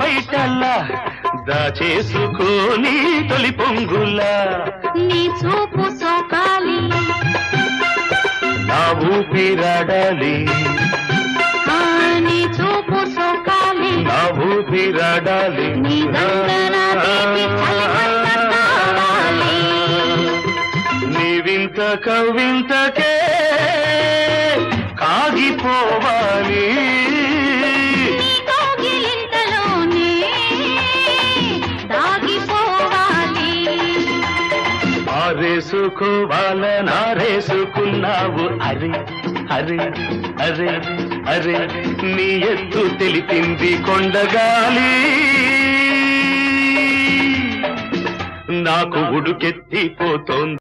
బయటల్లా దాచేసుకోని తొలి పొంగులా నీ చూపు సోకాలి నా ఊపిరాడాలి నీ చూపు సోకాలి నా ఊపిరాడాలి నీ దండన తీపి చలిమంట కావాలి నీ వింత కవింతకే కాగిపోవాలి నీ కౌగిలింతలోనే దాగిపోవాలి ఆరేసుకోవాలనారేసుకున్నావు అరే అరే అరే అరే నీ ఎత్తు తెలిపింది కొండగాలి నాకు ఉడుకెత్తిపోతోంది